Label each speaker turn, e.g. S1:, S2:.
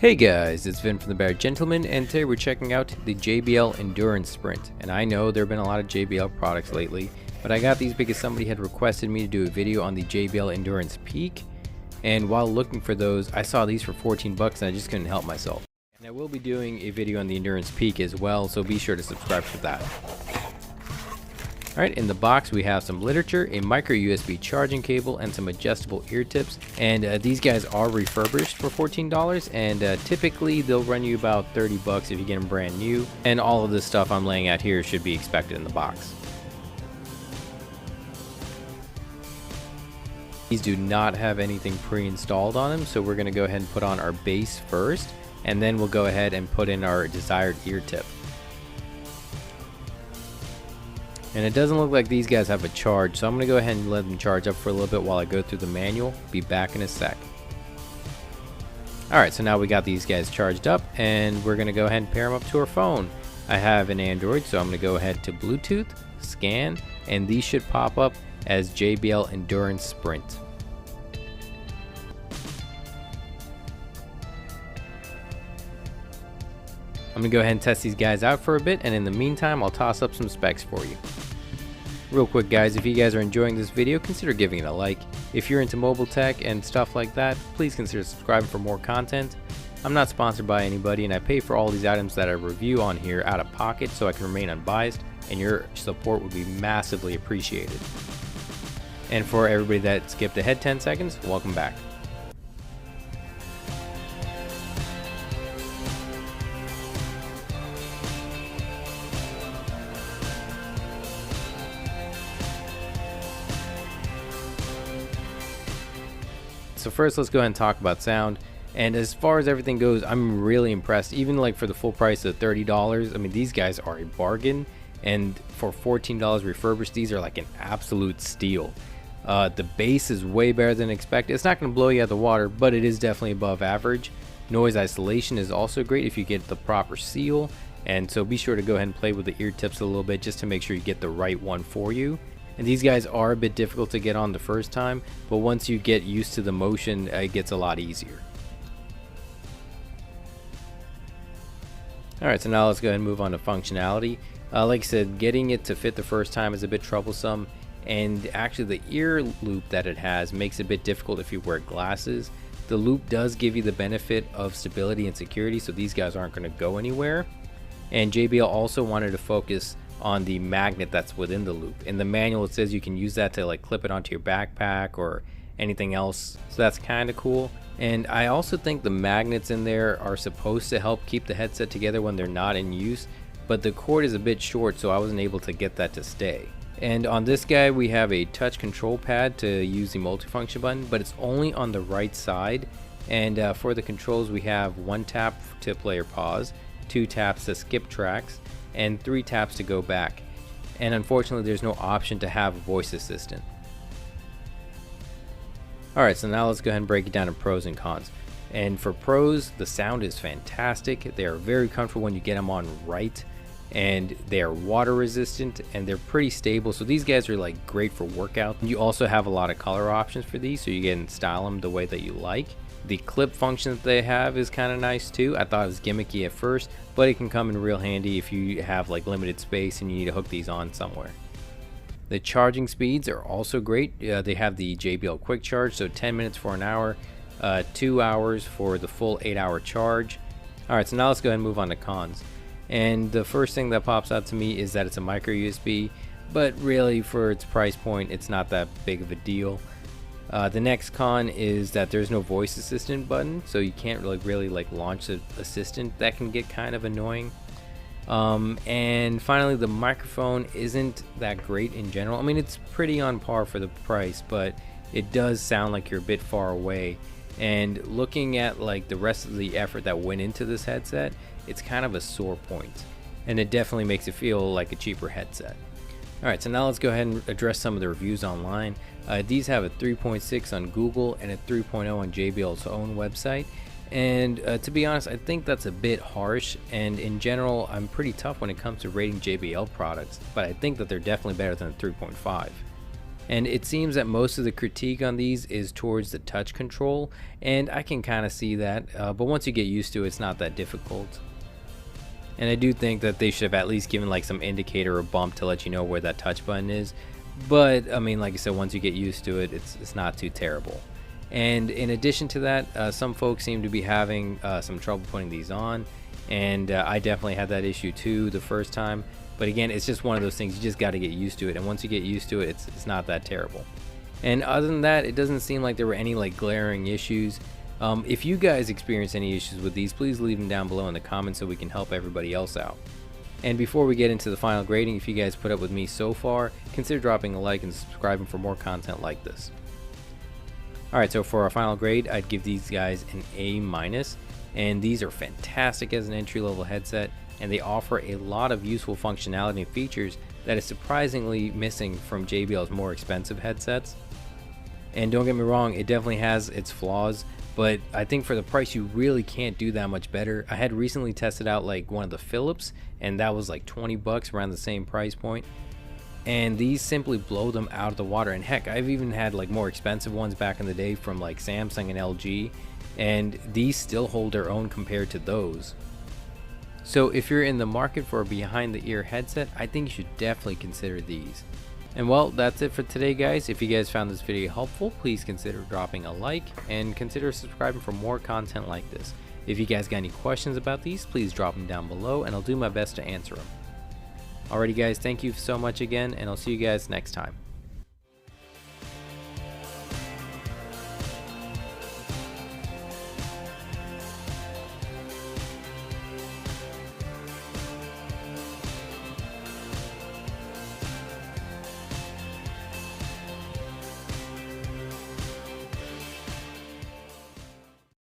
S1: Hey guys, it's Vin from the Bear Gentleman, and today we're checking out the JBL Endurance Sprint. And I know there have been a lot of JBL products lately, but I got these because somebody had requested me to do a video on the JBL Endurance Peak. And while looking for those, I saw these for 14 bucks and I just couldn't help myself. And I will be doing a video on the Endurance Peak as well, so be sure to subscribe for that. Alright, in the box we have some literature, a micro USB charging cable, and some adjustable ear tips. And these guys are refurbished for $14, and typically they'll run you about 30 bucks if you get them brand new. And all of this stuff I'm laying out here should be expected in the box. These do not have anything pre-installed on them, so we're going to go ahead and put on our base first, and then we'll go ahead and put in our desired ear tip. And it doesn't look like these guys have a charge, so I'm going to go ahead and let them charge up for a little bit while I go through the manual. Be back in a sec. Alright, so now we got these guys charged up, and we're going to go ahead and pair them up to our phone. I have an Android, so I'm going to go ahead to Bluetooth, scan, and these should pop up as JBL Endurance Sprint. I'm going to go ahead and test these guys out for a bit, and in the meantime I'll toss up some specs for you. Real quick guys, if you guys are enjoying this video, consider giving it a like. If you're into mobile tech and stuff like that, please consider subscribing for more content. I'm not sponsored by anybody, and I pay for all these items that I review on here out of pocket so I can remain unbiased, and your support would be massively appreciated. And for everybody that skipped ahead 10 seconds, welcome back. So first, let's go ahead and talk about sound. And as far as everything goes, I'm really impressed. Even like for the full price of $30, I mean, these guys are a bargain. And for $14 refurbished, these are like an absolute steal. The bass is way better than expected. It's not going to blow you out of the water, but it is definitely above average. Noise isolation is also great if you get the proper seal. And so be sure to go ahead and play with the ear tips a little bit just to make sure you get the right one for you. And these guys are a bit difficult to get on the first time, but once you get used to the motion, it gets a lot easier. Alright, so now let's go ahead and move on to functionality. Like I said, getting it to fit the first time is a bit troublesome, and actually the ear loop that it has makes it a bit difficult if you wear glasses. The loop does give you the benefit of stability and security, so these guys aren't going to go anywhere. And JBL also wanted to focus on the magnet that's within the loop. In the manual it says you can use that to like clip it onto your backpack or anything else, so that's kind of cool. And I also think the magnets in there are supposed to help keep the headset together when they're not in use, but the cord is a bit short, so I wasn't able to get that to stay. And on this guy we have a touch control pad to use the multifunction button, but it's only on the right side. And for the controls we have 1 tap to play or pause, 2 taps to skip tracks, and 3 taps to go back. And unfortunately there's no option to have a voice assistant. Alright, so now let's go ahead and break it down to pros and cons. And for pros, the sound is fantastic. They are very comfortable when you get them on right, and they are water resistant, and they're pretty stable, so these guys are like great for workout. You also have a lot of color options for these, so you can style them the way that you like. The clip function that they have is kind of nice too. I thought it was gimmicky at first, but it can come in real handy if you have like limited space and you need to hook these on somewhere. The charging speeds are also great. They have the JBL quick charge, so 10 minutes for an hour, 2 hours for the full 8-hour charge. Alright, so now let's go ahead and move on to cons. And the first thing that pops out to me is that it's a micro USB, but really for its price point it's not that big of a deal. The next con is that there's no voice assistant button, so you can't really launch the assistant. That can get kind of annoying. And finally, the microphone isn't that great in general. I mean, it's pretty on par for the price, but it does sound like you're a bit far away. And looking at like the rest of the effort that went into this headset, it's kind of a sore point, and it definitely makes it feel like a cheaper headset. Alright, so now let's go ahead and address some of the reviews online. These have a 3.6 on Google and a 3.0 on JBL's own website. And to be honest, I think that's a bit harsh, and in general I'm pretty tough when it comes to rating JBL products, but I think that they're definitely better than a 3.5. And it seems that most of the critique on these is towards the touch control, and I can kind of see that, but once you get used to it, it's not that difficult. And I do think that they should have at least given like some indicator or bump to let you know where that touch button is. But I mean, like I said, once you get used to it, it's not too terrible. And in addition to that, some folks seem to be having some trouble putting these on, and I definitely had that issue too the first time. But again, it's just one of those things, you just got to get used to it, and once you get used to it, it's not that terrible. And other than that, it doesn't seem like there were any like glaring issues. If you guys experience any issues with these, please leave them down below in the comments so we can help everybody else out. And before we get into the final grading, if you guys put up with me so far, consider dropping a like and subscribing for more content like this. Alright, so for our final grade, I'd give these guys an A-, and these are fantastic as an entry-level headset, and they offer a lot of useful functionality and features that is surprisingly missing from JBL's more expensive headsets. And don't get me wrong, it definitely has its flaws, but I think for the price you really can't do that much better. I had recently tested out like one of the Philips, and that was like 20 bucks, around the same price point, and these simply blow them out of the water. And heck, I've even had like more expensive ones back in the day from like Samsung and LG, and these still hold their own compared to those. So if you're in the market for a behind the ear headset, I think you should definitely consider these. And well, that's it for today, guys. If you guys found this video helpful, please consider dropping a like and consider subscribing for more content like this. If you guys got any questions about these, please drop them down below and I'll do my best to answer them. Alrighty guys, thank you so much again, and I'll see you guys next time.